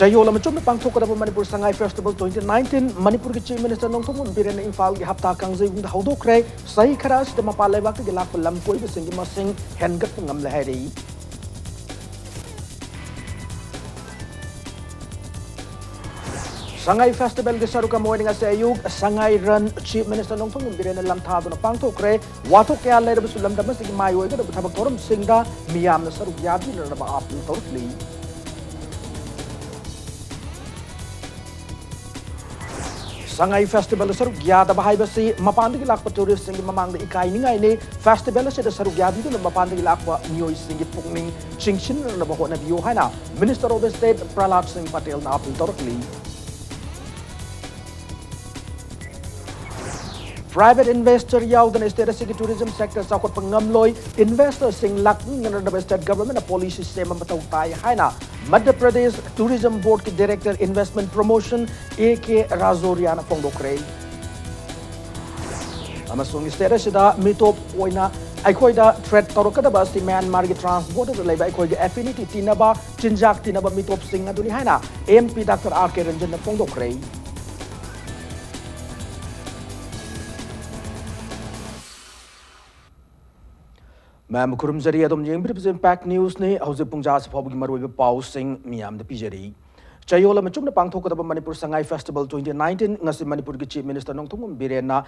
Chayol amachum na pangthokadaba Manipur Sangai Festival 2019 Manipur ki Chief Minister Nongthong Biren na Imphal gi hapta kangjai bung haudokre sahi khara sida mapa laibak gi lak lam koi bi singi masing hengat ngam la hari Sangai Festival gi saruka morning ase ayuk Sangai Run Chief Minister Nongthong Biren na lam thadu na pangthokre wathok kya lai rabu sulam damas gi mai oi ga thabak thoram singda miyam na saruk yadi na ba ap torkli Sangai Festival saruk gyada bahai basi mapandi gi lakpa tourist singi mamang da ikai ningai ne festival se da saruk gyadi du mapandi gi lakpa nioi singi pukning chingshin na ba hona biyo haina Minister of State Prahlad Singh Patel na apil torkli Private investor yaudana state sigi tourism sector sakot pangamloi investor sing lak ngana da state government policy system matau tai haina Madhya Pradesh Tourism Board ki Director Investment Promotion A.K. Razoria na fongdokre amasung state sida mitop oina aikoi da threat torokada ba si Myanmar gi transport da laiba aikoi gi affinity tinaba chinjak tinaba mitop sing aduni haina MP Dr. R.K. Ranjan na fongdokre Ma'am Kurumzari Adam Jing Impact News ne hause pungja se phob gi maroi pau sing miam de pijeri Chayola machum na pangthok da Manipur Sangai Festival 2019 ngasi Manipur gi Chief Minister Nongthong Birena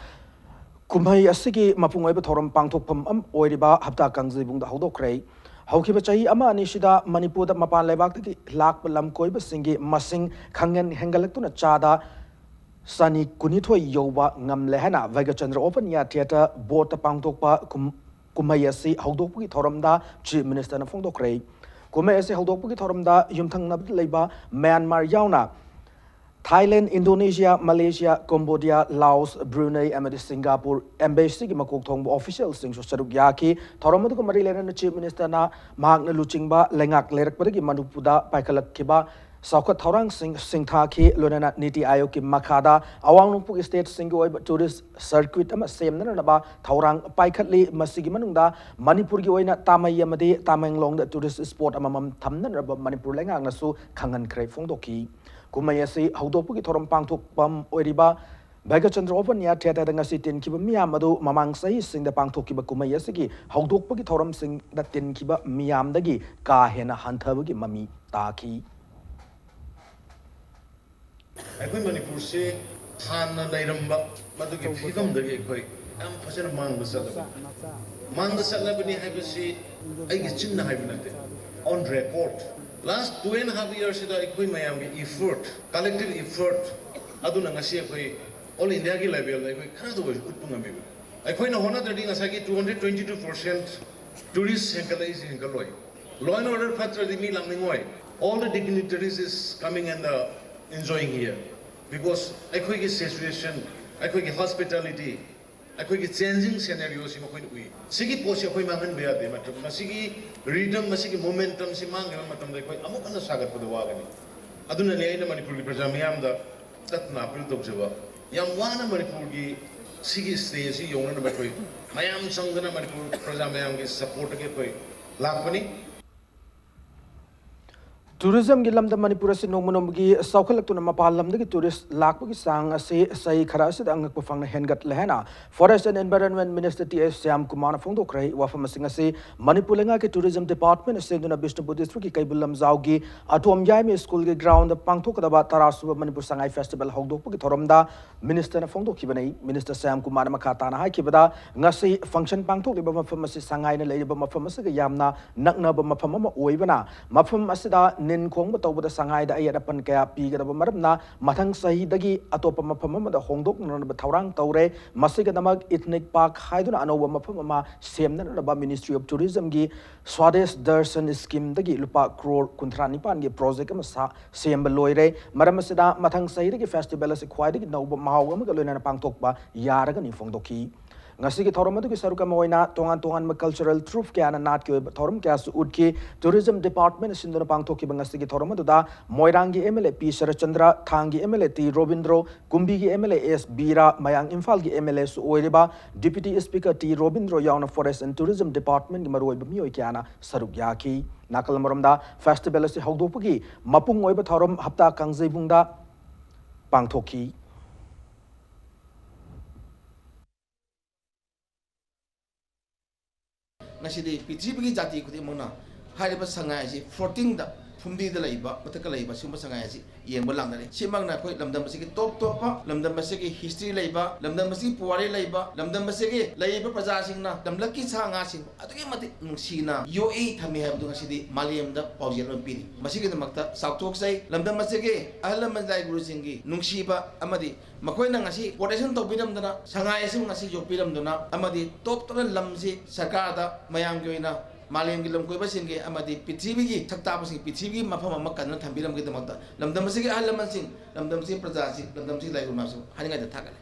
kumhai asigi mapungoi ba thoram pangthok pham am oiriba hapta kangjai bung da hodokre haukiba chai ama ani sida Manipur da mapan lebak ki lak lam koi ba singi masing khangen hengalak tu na chada sani kunithoi yoba ngamle hana Vega Chandra Open ya theater board ta pangthok pa Kumayasi Haudokpugi Thoramda, Chief Minister na Fongdokre. Kumayasi Haudokpugi Thoramda, Yumthang Nabit Leba, Myanmar Yauna, Thailand, Indonesia, Malaysia, Cambodia, Laos, Brunei, and Singapore, Embassy Makok Thong officials sing Saruk Yaki, Thoramadu Marilena, Chief Minister na Magna Luchingba, Lengak Lerak Pergi Manupuda, Paikalak Kiba, Saukat Thorang Singh Singthaki, Lunana Niti Ayoki Makada, Awang Nupuk State Singo Tourist Circuit, same Nanaba, Thorang Paikatli, Masigimanunda, Manipur Gioina, Tamayamade, Tamanglong, the tourist sport among Tamnan, Manipur Lengang, Nasu, Kangan Kre Fongdoki, Kumayasi, Haudopuki Thoram Pangtok Pam Oriba, Vega Chandra Open ya theater nga sitin kiba miyamadu mamang sahi sing da pangthok kiba kumayasigi Haudokpuki Thoram sing da tin kiba miyam dagi ka hena hanthabagi mami taki Aku Manipur se Hana Lairamba, Maduki Pigam the Gay, I'm Passion Mang the Salaba. Mang the Salabani have a seat, I get China Hibinate on record. Last 2.5 years, I quit my effort, collective effort, Adunangasi, all India level, like we can't do it. I quit a honor that in Asaki 222% tourists and Kalais in Kaloi. Law and order Patra the Milamingoi. All the dignitaries is coming and enjoying here because I could get situation, I could get hospitality, I could get changing scenarios in we. Sigi posi ako mangan beya de matam masigi rhythm masigi momentum si mangan matam de ko amo kana sagat padawagan ni. Aduna ne ina Manipur gi praja miyam da tatna pil tok jaba. Yam wana Manipur gi sigi stage si yong na ba ko mayam sangana Manipur praja miyam gi support ke ko lakpani Tourism gilam da Manipur si nomonom gi saukhalak tu na mapalam da gi tourist lakpa gi sang ase sai khara se da angak pafang na hengat lehena Forest and Environment Minister T.S. Syam Kumar Fongdokrai wafam singa se Manipur lenga ke Tourism Department se duna Bishnupur district ki kaibulam zawgi atom yai me school gi ground pangthok da ba tarasu Manipur Sangai Festival hogdok gi thorom da Minister na Fongdok ki banai Minister Syam Kumar makata na hai ki bada ngasi function pangthok li ba mafam se Sangai na le ba mafam se gi yamna nakna ba mafam ma oibana mafam asida nin kong bato bada Sangai da ayat apan kaya piga da maramna mathang sahi dagi atopa mafam da hongdok na ba thaurang taure masiga damag ethnic park haiduna anoba mafam ma semna na ba Ministry of Tourism gi Swadesh Darshan scheme dagi lupa crore kunthra nipan gi project ma sem loire maramasida mathang sahi dagi festival se khwai dagi noba mahaw ma ga loina pangtok ba yaraga ni fongdoki ngasi ki thoram adu ki saruka moina tongan cultural truth kya na nat ki thoram kya su utki tourism department sindona pangthok ki ngasi ki thoram adu da moirang gi MLA P Sarachandra thang gi MLA T Robindro kumbi gi MLA S Bira mayang Imphal gi MLA su oiriba deputy speaker T Robindro yauna forest and tourism department gi maroi bmi oi kya na saruk ya ki nakal maramda festival asi hawdopagi mapung oiba thoram hapta kangjebungda pangthoki ngasi pithibigi jati khudi mona hariba sangai si floating da phumdi da laiba mataka laiba sumba sangai si yengba langdare simang na khoi lamdam basi ki top pa lamdam basi ki history laiba lamdam basi puwari laiba lamdam basi ki laiba praja sing na lamlaki sanga sing atugi mati nungsina UA thami habdu ngasi di maliam da pawjel on piri basi ki makta saktok sai lamdam basi ki ahlam manjai guru singi nungsiba amadi makhoi na ngasi quotation tawbiram dana sangai sim ngasi yopiram dana amadi top to lamsi sarkar da mayam gi oina मालेम की लमकोई बसिंगे अमदी पृथ्वी की थक्ता busing पृथ्वी की मफम अम कन्न थंबिरम की दमकता लमदम से अहल लमन सिंह लमदम से प्रजा सिंह लमदम से लाइगु मासु हानिंगा the थागले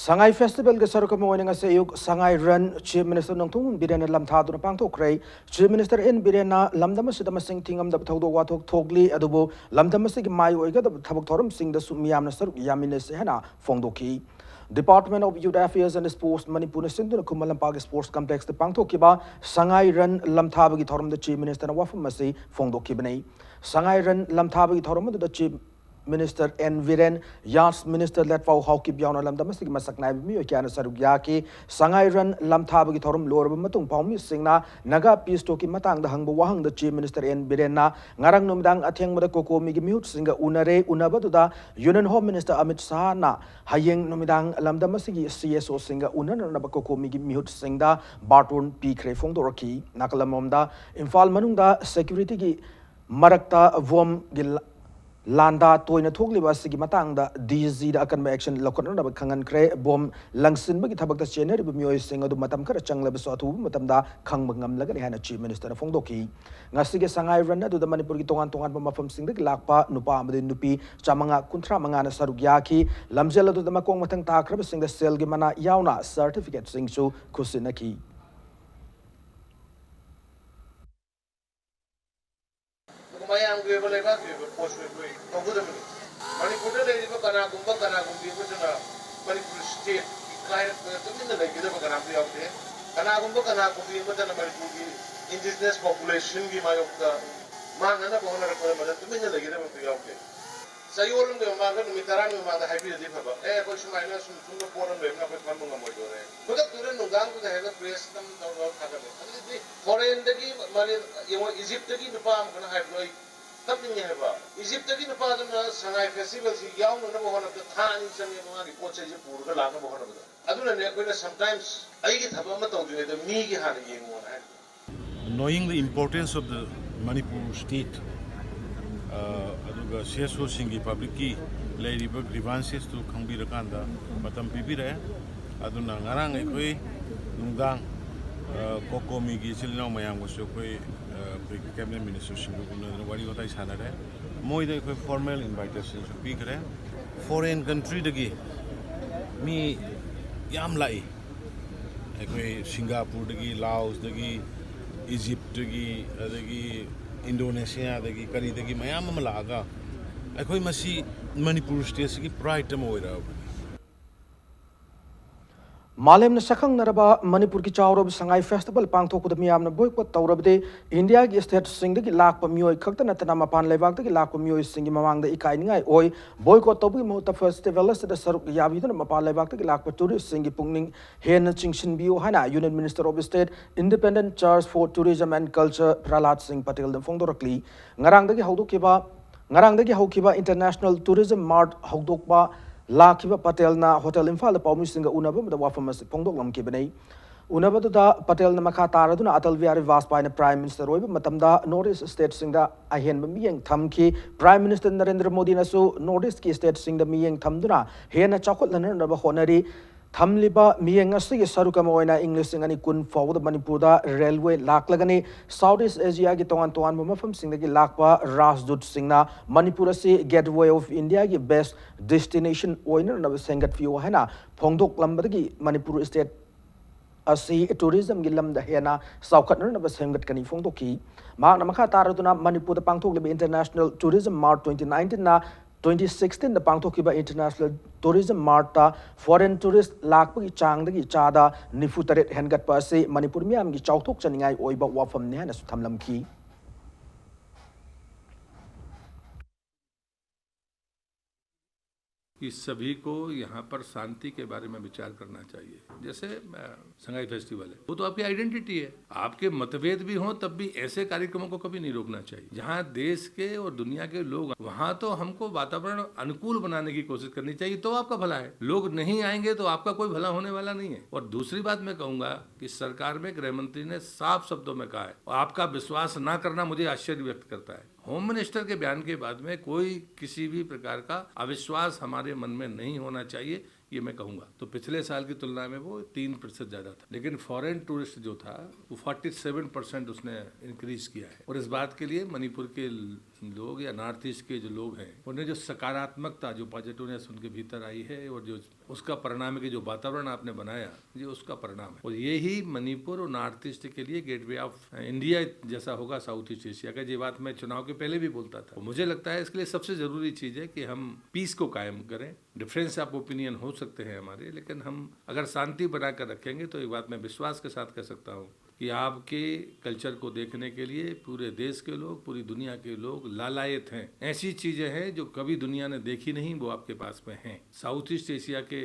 Sangai Festival ke sarukam moinga se yuk Sangai Run Chief Minister Nongthung Birena lamtha duna pangthokrai Chief Minister in Birena lamdama sidama sing thingam da thawdo wathok thogli adubo lamdama sig mai oiga da thabak thoram sing da sumiyam na saruk yamine se hana fongdoki Department of Youth Affairs and Sports Manipur Sindhu Kumalam Park Sports Complex the Pangthokiba Sangai Run Lamthabagi Thorum the Chief Minister Wafamasi Fongdokibane Sangai Run Lamthabagi Thorum the Chief Minister N Viren Yas Minister Letfau Hawkib Yana Lamdamasik Masaknai Miyakana Sarugyaki Sangai Run Lamthabagi Thorum Lord Matung Paumi Singna Naga Peace Toki Matang the Hangbo Wahang the Chief Minister N Birena Ngarang Numdang Atyang Madako Migi Mute Singer Unare Unabatuda Union Home Minister Amit Sahana Hayeng Numidang Lamdamasigi CSO Singer Unan Nabako Migi Mute Singda Barton P. Crefong Doraki Nakalamomda Infal Manunda Security Gi Marakta Vom Gil Landa toina thokliba sigi matangda DZ da akan action lokon na khangan kre bom langsin bagi thabak ta chener bi mioi sing adu matam kar changlaba so athu matam da khang mangam laga hana chief minister na fongdoki ngasige sangai ran adu da manipur gi tongan tongan mafam sing dik lakpa nupa amade nupi chamanga kunthra manga na sarugya ki lamjel adu da makong matang ta krab sing da sel gi mana yauna certificate sing chu khusinaki mayam ge bale ba ge post we tawgudam manipur de le kana gumbi ko jana manipur state kai tumin de ge da kana bi aute kana gumbi ko jana manipur ki indigenous population ki mayokta man na ko na ko ma tumin de ge da bi aute sayolum de ma ga mi tarang ma da haibi de ba ko shumai na sum sum ko ran le na ko kan mo mo do re ko da turen no gang ko da ha press nam da ka ga foreign de ki mane Egypt de ki nupa am kana haibi तब नहीं है बात Egypt की नुपा जो ना Sangai festival सी याव ना बहुत ना थानी संगे वहाँ की पोचे जो पूरा का लाना बहुत ना अदुना ने कोई ना sometimes आई की थपा मत होती है तो मी की हाने ये मुआ है Knowing the importance of the Manipur state aduga CSO singi public ki leiriba grievances to khangbirakanada matam pibire aduna ngarang ekoi nungdang kokomi gi silno mayam go sokoi cabinet minister singu kunna wari gotai sanare moi de ekoi formal invitation so pi kare foreign country dagi mi yam lai ekoi Singapore dagi Laos dagi Egypt dagi adagi Indonesia dagi kari dagi mayam malaga ekoi masi Manipur state gi pride mo ira Malem na sakang naraba Manipur ki chawrob sangai festival pangthok da miyam na boycott tawrabde India gi state sing de lak pa mioi khakta na tana mapan lebak de lak pa mioi sing gi mamang da ikai ningai oi boycott tawbi mo ta festival da saruk yabi da mapan lebak de lak pa tourist sing gi pungning hen chingshin bio hana union minister of state independent charge for tourism and culture Prahlad Singh Patel da fongdorakli ngarang da gi haukiba international tourism mart haudokba Lakiba Patel na Hotel Imphal Paumi Singa Unaba the Wafamas Pongdok Lam Kibane Unaba da Patel na Makata Duna Atal Viari Vaspa Prime Minister Roy Matamda Norris State Singa Ahen Miyang Tamki Prime Minister Narendra Modi Nasu Norris Ki State Singa Miyang Tamduna Hena Chakot Laner Honari Thamliba miyeng asigi sarukam oina English ngani kun forward Manipurda railway laklagani Southeast Asia gi tongan tongan mafam singdagi lakpa Rajdut singna Manipur asi gateway of India gi best destination oina na sengat view hana phongdok lambadagi Manipur state asi tourism gi lamda hena saukhat na sengat kani phongdoki ma na makha taraduna Manipur da pangthok liba International Tourism Mart 2019 na 2016 da pangthokiba International Tourism Mart ta foreign tourist lakpagi changdagi chada nifu taret hengat pa ase Manipur miyam gi chauthok chaningai oiba wafam ne hana su thamlamki कि सभी को यहाँ पर शांति के बारे में विचार करना चाहिए। जैसे संगाई फेस्टिवल है, वो तो आपकी आइडेंटिटी है। आपके मतभेद भी हों तब भी ऐसे कार्यक्रमों को कभी नहीं रोकना चाहिए। जहाँ देश के और दुनिया के लोग, वहाँ तो हमको वातावरण अनुकूल बनाने की कोशिश करनी चाहिए, तो आपका भला है। लोग नहीं आएंगे तो आपका कोई भला होने वाला नहीं है। और दूसरी बात मैं कहूँगा कि सरकार में गृह मंत्री ने साफ शब्दों में कहा है, और आपका विश्वास ना करना मुझे आश्चर्य व्यक्त करता है। होम मिनिस्टर के बयान के बाद में कोई किसी भी प्रकार का अविश्वास हमारे मन में नहीं होना चाहिए, ये मैं कहूँगा। तो पिछले साल की तुलना में वो 3% ज़्यादा था, लेकिन फॉरेन टूरिस्ट जो था वो 47% उसने इंक्रीज किया है। और इस बात के लिए मणिपुर के लोग या नॉर्थ ईस्ट के जो लोग हैं, उन्हें जो सकारात्मकता, जो पॉजिटिवनेस उनके भीतर आई है, और जो उसका परिणाम है कि जो वातावरण आपने बनाया, ये उसका परिणाम है। और यही मणिपुर और नॉर्थ ईस्ट के लिए गेटवे ऑफ इंडिया जैसा होगा साउथ ईस्ट एशिया का। ये बात मैं चुनाव के पहले भी बोलता था। मुझे लगता है इसके लिए सबसे ज़रूरी चीज़ है कि हम पीस को कायम करें। डिफरेंस ऑफ ओपिनियन हो सकते हैं हमारे, लेकिन हम अगर शांति बनाकर रखेंगे तो एक बात मैं विश्वास के साथ कह सकता हूँ कि आपके कल्चर को देखने के लिए पूरे देश के लोग, पूरी दुनिया के लोग लालायत हैं। ऐसी चीज़ें हैं जो कभी दुनिया ने देखी नहीं, वो आपके पास में हैं। साउथ ईस्ट एशिया के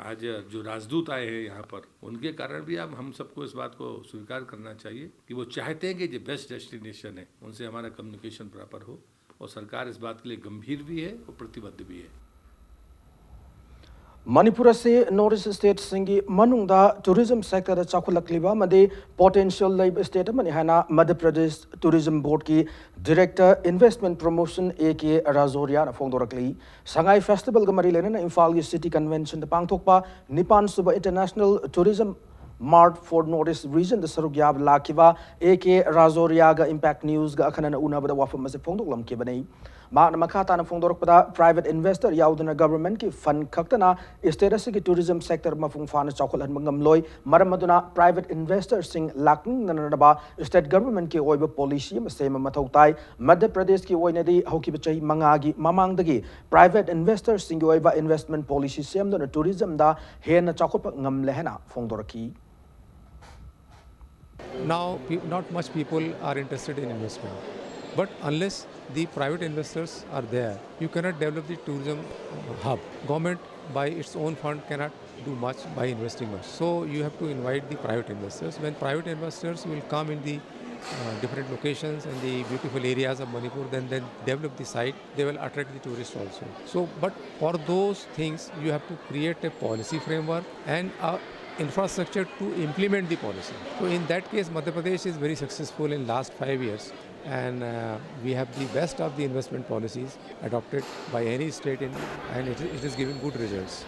आज जो राजदूत आए हैं यहाँ पर, उनके कारण भी अब हम सबको इस बात को स्वीकार करना चाहिए कि वो चाहते हैं कि जो बेस्ट डेस्टिनेशन है उनसे हमारा कम्युनिकेशन प्रॉपर हो, और सरकार इस बात के लिए गंभीर भी है और प्रतिबद्ध भी है। Manipur se North State singi manungda tourism sector da chakhulakliba made potential live state mani hana Madhya Pradesh Tourism Board ki Director Investment Promotion AK Razoria na phongdorakli Sangai Festival ga mari lena na Imphal City Convention da pangthokpa Nipan Suba International Tourism Mart for North Region da sarugyab lakiba AK Razoria ga Impact News ga akhana na una bada wafam se phongdoklam ke banai Mak makata na phongdorok pada private investor yaudana government ki fund khaktana status ki tourism sector mafung fana chawkhalan mangamloi maramaduna private investor sing lakning nanaba state government ki oiba policy ma sema mathautai Madhya Pradesh ki oinadi hokiba chahi mangagi mamangdagi private investor sing oiba investment policy semdona tourism da hena chawkhapa ngamlehna phongdoraki Now, not much people are interested in investment. But unless the private investors are there, you cannot develop the tourism hub. Government by its own fund cannot do much by investing much. So you have to invite the private investors. When private investors will come in the different locations and the beautiful areas of Manipur, then develop the site, they will attract the tourists also. So, but for those things, you have to create a policy framework and infrastructure to implement the policy. So in that case, Madhya Pradesh is very successful in last 5 years, and we have the best of the investment policies adopted by any state and it is giving good results.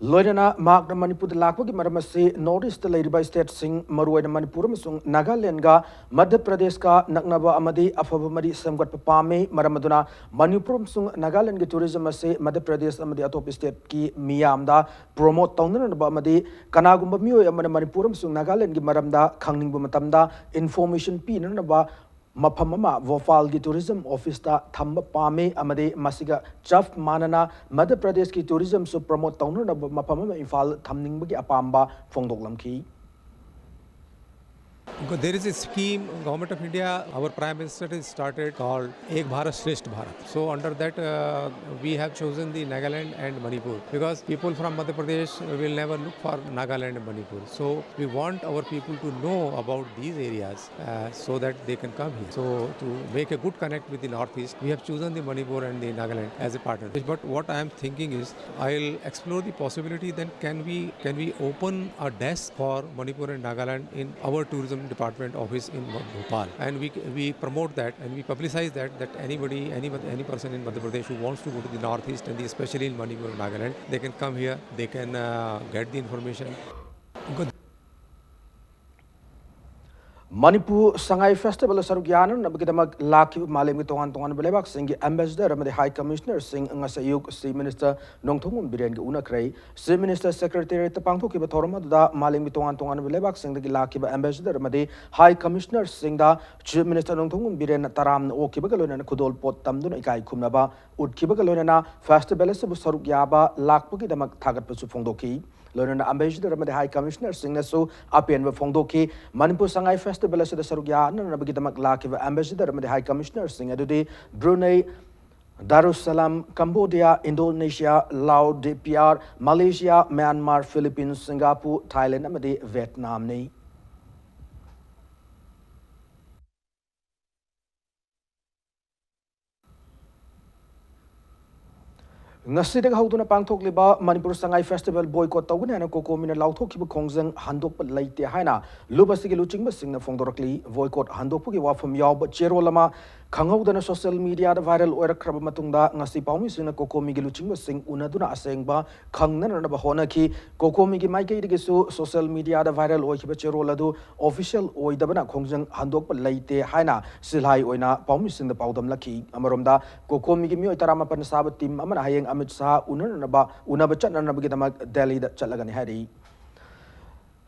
Loirana Mark Manipur Lakwagi Maramasi Northeast Lady State Sing Maruai Manipur Misung Nagaland ga Madhya Pradesh ka Naknaba Amadi Afabamadi Samgat Papame Maramaduna Manipur Sung Nagaland ki tourism ase Madhya Pradesh Amadi Atop State ki Miyamda promote Taunan Amadi Kanagumba Mio Manipur Sung Nagaland ki Maramda Kangning Bumatamda information P Nanaba Mapamama Vofal ki tourism office ta thamba pame amade masiga chaf manana Madhya Pradesh ki tourism su promote taunu na mapamama Imphal thamning bagi apamba phongdoklam ki There is a scheme, Government of India, our Prime Minister has started called Ek Bharat Shresth Bharat. So under that we have chosen the Nagaland and Manipur because people from Madhya Pradesh will never look for Nagaland and Manipur. So we want our people to know about these areas so that they can come here. So to make a good connect with the Northeast, we have chosen the Manipur and the Nagaland as a partner. But what I am thinking is, I'll explore the possibility then can we open a desk for Manipur and Nagaland in our tourism department office in Bhopal, and we promote that and we publicize that any person in Madhya Pradesh who wants to go to the northeast and especially in Manipur and Nagaland, they can come here, they can get the information. Manipur Sangai Festival saruk yanan nabgidamak laki malem tongan tongan belebak singi ambassador amade high commissioner sing ngasayuk si minister nongthongum biren ge unakrai si minister secretary tapangtho ki bathorma da malem tongan tongan belebak sing de laki ambassador amade high commissioner sing da chief minister nongthongum biren taram o ki bagalona khudol pot tamdun ikai khumnaba ud ki bagalona festival se saruk yaba lakpu ki damak thagat pasu phongdoki Lorena ambassador amade high commissioner sing nasu apen wa phongdoki Manipur Sangai Festival as the Sarugya Nabidamak Lakiva ambassador amade high commissioner sing adudi Brunei Darussalam, Cambodia, Indonesia, Laos, DPR, Malaysia, Myanmar, Philippines, Singapore, Thailand amade Vietnam ni Ngasidag hauduna pangthokliba Manipur Sangai Festival boycott tawgani hana kokomina lauthokhiba khongjang handokpa leite haina lubasigi luchingba singna phongdorakli boycott handokpugi wafam yawba cherolama khanghaudana social media da viral oirakraba matungda ngasi paumi singna kokomi gi luchingba sing unaduna asengba khangnana na bahona ki kokomi gi maikei digisu social media da viral oikhiba cheroladu official oidabana khongjang handokpa leite haina silhai oina paumi singda paudam lakhi amaromda kokomi gi mioi tarama pan sab team amana hayeng Amit Shah unaba chatnanabagidamag Delhi da chatlagani hari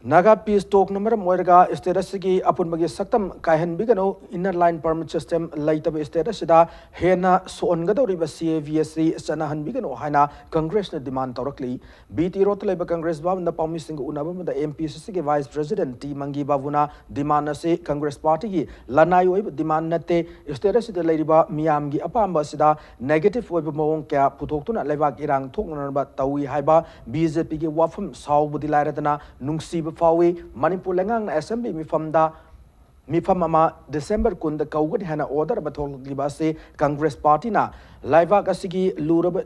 Naga peace talk number moiraga status gi apunbagi saktam kaihan bigano inner line permit system laitaba status da hena songadoriba CAVSC sanahan bigano haina congress na demand tawrakli BT rotleba congress bam na pawmi sing unaba da MPCC gi vice president T Mangi Babuna demand na se congress party gi lanai oi demand na te status da leiriba miyam gi apamba sida negative oi mawong kya putoktuna lebak irang thokna ba tawi haiba BJP gi wafam sawbudi lairadana nungsi Fawi Manipur Lengang Assembly Mifam ama December kunda kaugad hana order bathol libase Congress Party na laiva kasigi lurab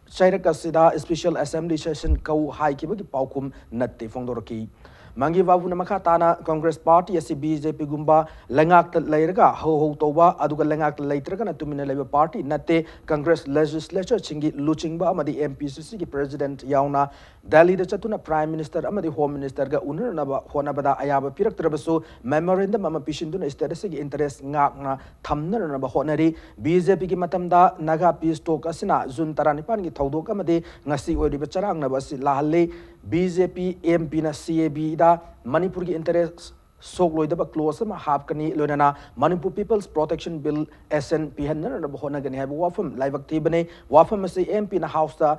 Chairak Sida special assembly session kau hai kibagi paukum natte fongdoraki Mangi Babu Namakatana Congress Party as BJP Gumba Lengak Lairaga Ho Toba Aduga Lengak Laitragan Tumina Labour Party Nate Congress Legislature Chingi Luchingba Amadi MPCC President Yauna Delhi the Chatuna Prime Minister Amadi Home Minister Ga Unanaba Honabada Ayaba Pirak Trabasu Memorandum Mama Pishinduna Statistic Interest Ngakna Tamna Naba Honari BJP Matamda Naga Peace Talk Asina Zuntaranipan Taudoka Madi Ngasi Odi Bacharang Nabasi Lahale BJP MP na CAB da Manipur ki interest sok loidaba close ma hapkani lonana Manipur People's Protection Bill SNP hanna na bahona gani habu wafam laibak tibane wafam se MP na house da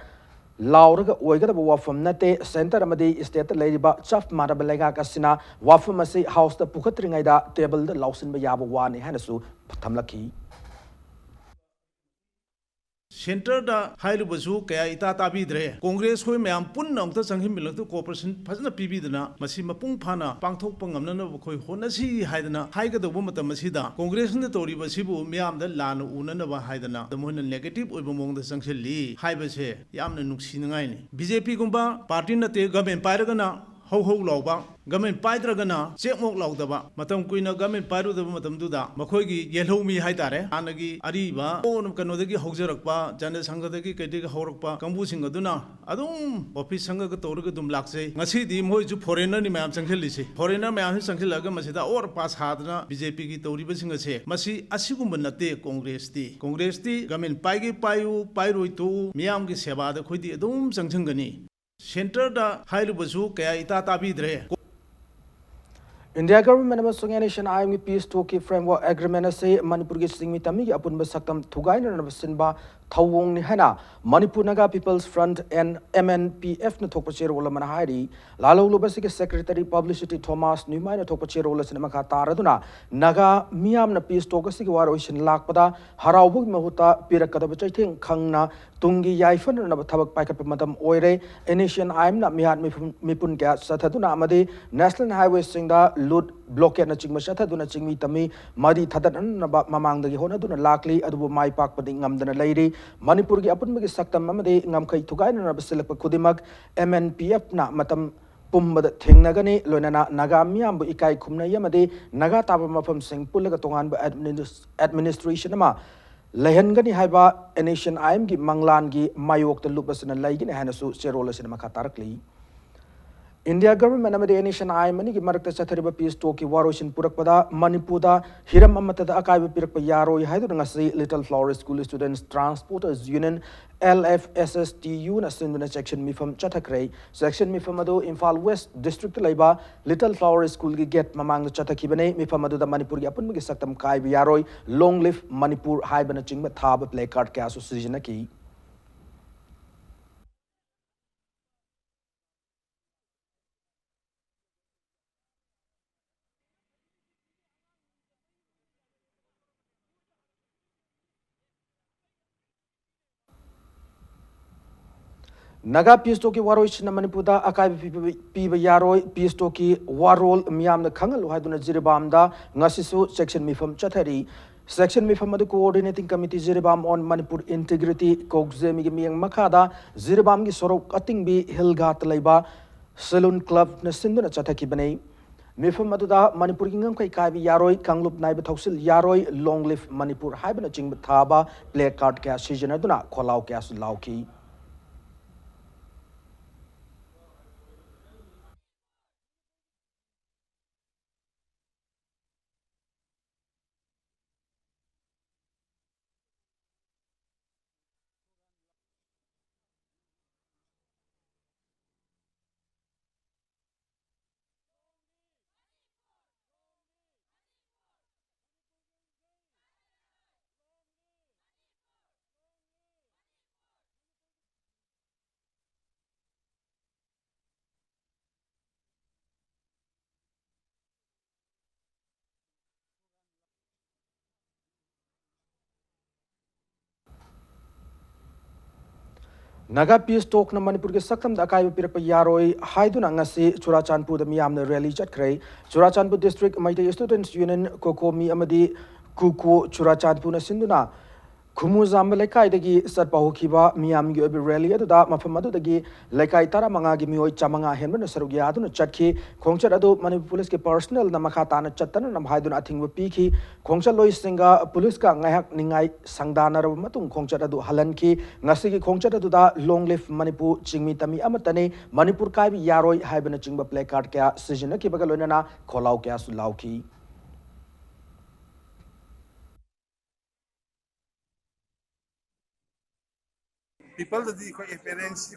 lauraga oiga da wafam nate center amadi state leiriba chaf marabalega kasina wafam se house da pukhatringai da table da lausin ba yaba wani hanasu thamlaki Center da hailu basu kaya ita tabi dre Congress hoi mayam pun na ungta sanghi milak tu cooperation phasna pibi dana masi mapung phana pangthok pangam na khoi hona si haidana haiga do mata masi da Congress ne tori basi bu mayam da lan una na ba haidana the mohna negative oi bomong da sangsheli haiba se yamna nuksi ngai ni BJP gumba party na te government pairaga na ho lauba government paidragana chekmok laudaba matam kuina government pairu da matam duda makhoigi yelhomi haitare anagi ariba onum kanodagi hogjarakpa jana sanggadagi kaidigi horakpa kambu singaduna adum office sanga ga torga dum lakse ngasi di moi ju foreigner ni mayam sanghelisi foreigner mayam sanghilaga masida or pass hadna BJP gi toriba singase masi asigumba nate congress ti government paigi pairoi tu miyam gi seba da khoidi adum sangchangani Center da hailu basu kaya ita tabi dre India government amasung nation IMG peace talk framework agreement ase Manipur gi singmi tami gi apun basaktam thugai na sinba thawong ni hana Manipur Naga People's Front and MNPF na thokpa chero wala mana hairi lalo lubasi ke secretary publicity Thomas Newman na thokpa chero wala sinama kha taraduna Naga miyam na peace talk ase gi war oisin lakpada haraubug mahuta pirakada bachaitheng khangna tungi yaifan na thabak paikat matam oire Nation IM na mihat mipun kya sathaduna amadi National Highway singda lut blockade na chingma sathaduna chingmi tami madi thadan na mamang dagi hona duna lakli adubu mai pak pading ngamdana leiri Manipur gi apun magi saktam amade ngamkai thugai na basilak kudimak MNPF na matam pumbada thengnagani loinana naga miyambu ikai khumna yamade naga taba mafam sing pullaga tonganba administration ama lehengani haiba nation aim gi manglan gi mayok te lupasana laigini hanasu cherola sinema khatarakli India government amade nation aimani gi marakta chathariba peace talk ki waroshin purakpada Manipurda hiram amatada akaiba pirakpa yaroi haidu ngasi Little Flower School Students Transporters Union LFSSTU na sinduna section mifam chathakrai section mifam adu Imphal West district laiba Little Flower School gi gate mamang chathakibane mifam adu da Manipur gi apun gi saktam kaiba yaroi long live Manipur haibana chingba thaba placard ka aso sijina ki Naga peace talk ki waroi china Manipurda akai piba yaroi peace talk ki warol miyam na khangal haiduna jiribam da ngasisu section mifam chathari section mifam adu coordinating committee jiribam on Manipur integrity kokzemi gi miyang makada jiribam gi sorok ating bi hilgat laiba saloon club na sinduna chathaki banei mifam adu da Manipur gi ngam kai kai bi yaroi kanglup naiba thausil yaroi long live Manipur haibana chingba thaba play card ka season aduna kholau ka su lauki Naga peace talk na Manipur ke sakam da akai pirpa yaroi haiduna ngasi Churachandpur da miyam na rally chatkrai Churachandpur district Maitai students union kokomi amadi kuku Churachandpur na sinduna Kumu zamba lekai dagi satpa hokiba miyam gi obi rally adu da mafam adu dagi lekai tara manga gi mioi chamanga henba na sarugya adu na chatki khongchat adu Manipur police ke personnel na makha na chattana na haiduna athingwa piki khongchat loi singa police ka ngayak ningai sangdana ro matung khongchat adu halan ki ngasi gi khongchat adu da long live Manipur chingmi tami amatane Manipur kai bi yaroi haibana chingba placard kya sijina ki baga loina na kholau kya su lauki people the parents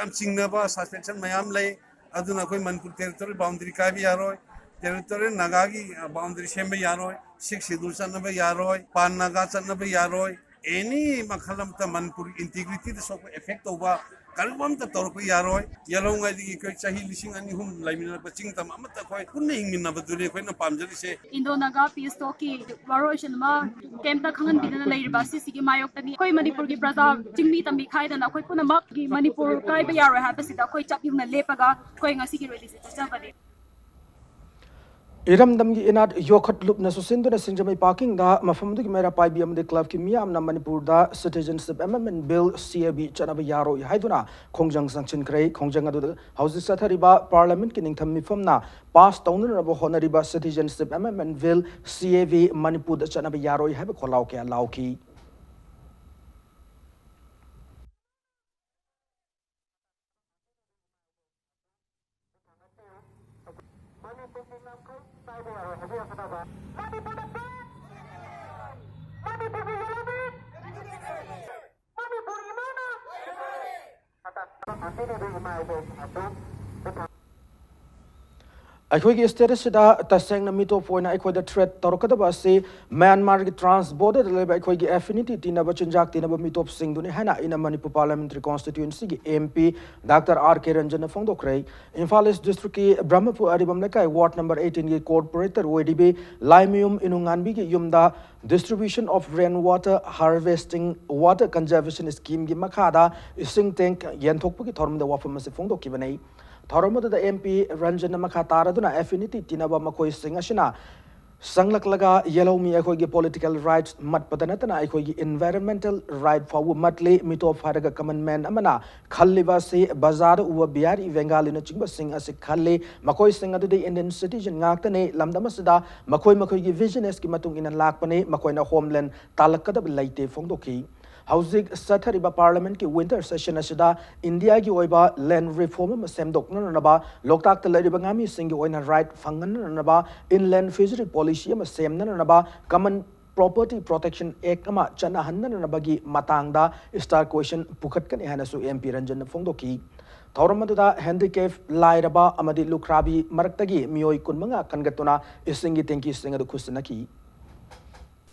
am chingnaba suspension mayam lay aduna koi Manipur territorial boundary ka bi yaroi territorial nagagi boundary shembe yaroi six schedule channa be yaroi pan naga channa be yaroi any makhalam ta Manipur integrity the so effect over kalbam ta tor ko yaroi yalong ngai di ko chahi lising ani hum laimina pa ching tam amata koi kunne ingmin na badule koi na pamjali se Indo Naga peace talk ki waroshan ma kem ta khangan bidana lairba si gi mayok tani koi Manipur gi praja chingmi tambi khai dana koi puna mak gi Manipur kai ba yaro ha pasida koi chap yuna lepaga koi ngasi gi release cha bani Iram damgi inat yokhat loop na susindu na sinjamai parking da mafamdu ki mera pai biam de club ki miyam na Manipur da citizenship amendment bill CAB chanaba yaro haiduna khongjang sanction krai khongjang adu hausi sathariba parliament ki ningtham mifam na pass taunu na bo honariba citizenship amendment bill CAB Manipur da chanaba yaro haiba kholau ke lauki ꯑꯩꯈꯣꯏꯒꯤ ꯁ꯭ꯇꯦꯠꯁꯤꯗ ꯇꯁꯦꯡꯅ ꯃꯤꯇꯣꯞ ꯑꯣꯏꯅ ꯑꯩꯈꯣꯏꯗ thread ꯇꯧꯔꯛꯀꯗꯕ ꯑꯁꯤ ꯃ꯭ꯌꯥꯟꯃꯥꯔꯒꯤ trans ꯕꯣꯔꯗꯔꯗ ꯂꯩꯕ ꯑꯩꯈꯣꯏꯒꯤ affinity ꯇꯤꯟꯅꯕ ꯆꯤꯟꯖꯥꯛ ꯇꯤꯟꯅꯕ ꯃꯤꯇꯣꯞꯁꯤꯡꯗꯨꯅꯤ ꯍꯥꯏꯅ ꯑꯩꯅ ꯃꯅꯤꯄꯨꯔ ꯄꯥꯔꯂꯤꯌꯥꯃꯦꯟꯇꯔꯤ ꯀꯣꯟꯁꯇꯤꯇ꯭ꯌꯨꯟꯁꯤꯒꯤ MP ꯗꯥꯛꯇꯔ R.K. ꯔꯟꯖꯟꯅ ꯐꯣꯡꯗꯣꯛꯈ꯭ꯔꯦ ꯏꯝꯐꯥꯜ ꯏꯁ ꯗꯤꯁꯇ꯭ꯔꯤꯛꯀꯤ ꯕ꯭ꯔꯍ꯭ꯃꯄꯨꯔ ꯑꯔꯤꯕꯝ ꯂꯩꯀꯥꯏ ꯋꯥꯔꯗ ꯅꯝꯕꯔ 18ꯒꯤ ꯀꯣꯔꯄꯣꯔꯦꯇꯔ ꯑꯣꯏꯔꯤꯕꯤ ꯂꯥꯏꯃꯌꯨꯝ ꯏꯅꯨꯡꯉꯥꯟꯕꯤꯒꯤ ꯌꯨꯝꯗ distribution of rainwater harvesting water conservation scheme gi makhada ising tank yenthokpagi thormda wafam ase phongdokibani Thoramada MP Ranjan Makataraduna Affinity Tinaba Makoi Singashina Sanglak laga yellow mi akhoi gi political rights mat padanatana akhoi gi environmental right fawu matle mito faraga common man amana khalliba se bazar uwa biari bengali na chingba sing ase khalle makoi sing adu de Indian citizen ngaktane lamdama sida makoi gi business ki matung ina lakpane makoi na homeland talakada laite fongdoki Hauzik Sathariba Parliament ki winter session asida India ki oiba land reform semdokna naba loktak talariba ngami singi oina right fangan naba inland fishery policy ama semna naba common property protection act ama chana hanna nabagi matangda star question pukhat kan hana su MP Ranjan Fongdoki Thauramada handicap lairaba amadi lukrabi maraktagi mioi kunmanga kangatuna isingi tenki singa kusinaki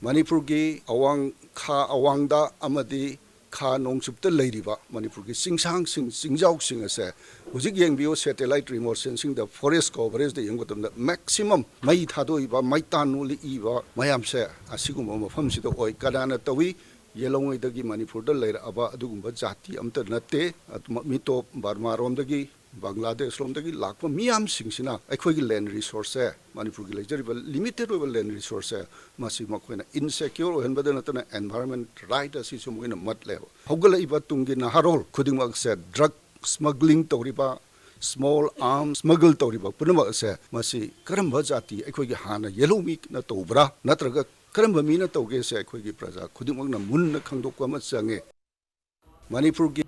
Manipur ki awang kha awangda amadi kha nongchupta leiriba Manipur ki singsang singjau sing ase hujik yeng bio satellite remote sensing the forest coverage the yengotam the maximum mai thado iba mai tanu li iba mayam se asigum mafam sida oi kadana tawi yelongoi dagi Manipur da leira aba adugumba jati amta natte mito Burma rom dagi Bangladesh rom dagi lakwa miyam singsina akhoi gi land resource Manipur gi leijariba limited over land resource masi makoina insecure hen badana tana environment right asi sumoina matle hogala iba tungi na harol khuding mak se drug smuggling toriba small arms smuggle toriba punama se masi karamba jati akhoi gi hana yellow mi na tobra natraga karamba mi na toge se akhoi gi praja khuding mak na mun na khangdokwa ma change Manipur gi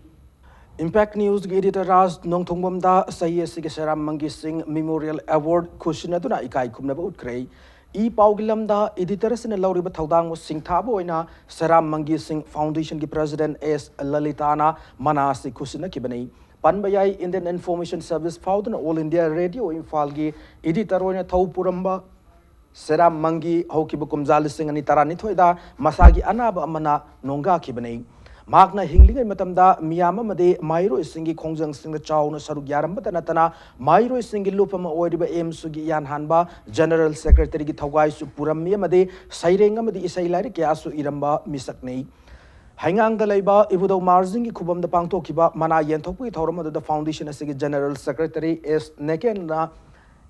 Impact News ki editor Raj Nongthongbom da Sayesi ke Saram Mangi Singh Memorial Award kushina tuna ikai khumna ba utkrei I paugilam da editor sine lauriba thaudang mo singthabo oina Saram Mangi Singh Foundation ki president S Lalitana manasi kushina ki banai panbayai Indian Information Service Foundation All India Radio Imphal gi editor oina thau puramba Saram Mangi hoki bukum jali singh ani tarani thoida masagi anaba amana nonga ki banai Magna hingling matamda miyama made Mairo singi kongjang sing the chow no saru yaramba tanatana Mairo singi lupama oiriba em sugi yan hanba General Secretary ki thawai su puram made sairenga made isailari ke asu iramba misaknei Hangang dalaiba ibudo marjing ki khubam da pangto kiba mana yenthokui thawrama the foundation asigi General Secretary S Neken na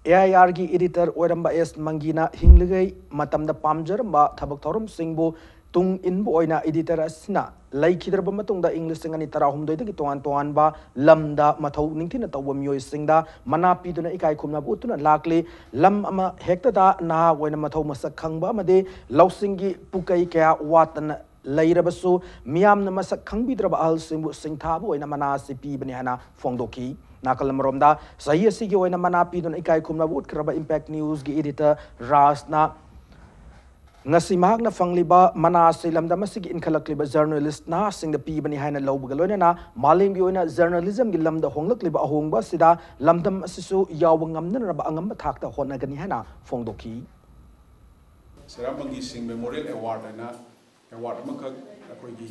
AIR ki editor oiramba S Mangina hingligai matamda pamjaramba thabak thorum singbo tung inbo oina editor asina laikhidraba matungda English singani tarahum doida ki tongan ba lamda mathau ningthina tawba mioi singda mana piduna ikai khumna butuna lakle lam ama hekta da na oina mathau masak khangba amade lausingi pukai kya watan lairabasu miyamna masak khangbidraba ahal singbu singthabu oina mana si pibani hana fongdoki nakalamromda sahi asigi oina mana piduna ikai khumna butkraba Impact News gi editor Rasna ngasi mahakna fangliba mana silam damasigi inkhalakliba journalist na singda pibani haina lobgalona na malimgi oina journalism gi lamda honglakliba ahongba sida lamdam asisu yawngamna raba angamba thakta honagani haina fongdoki Seramangi Singh Memorial Award na award amakak akoigi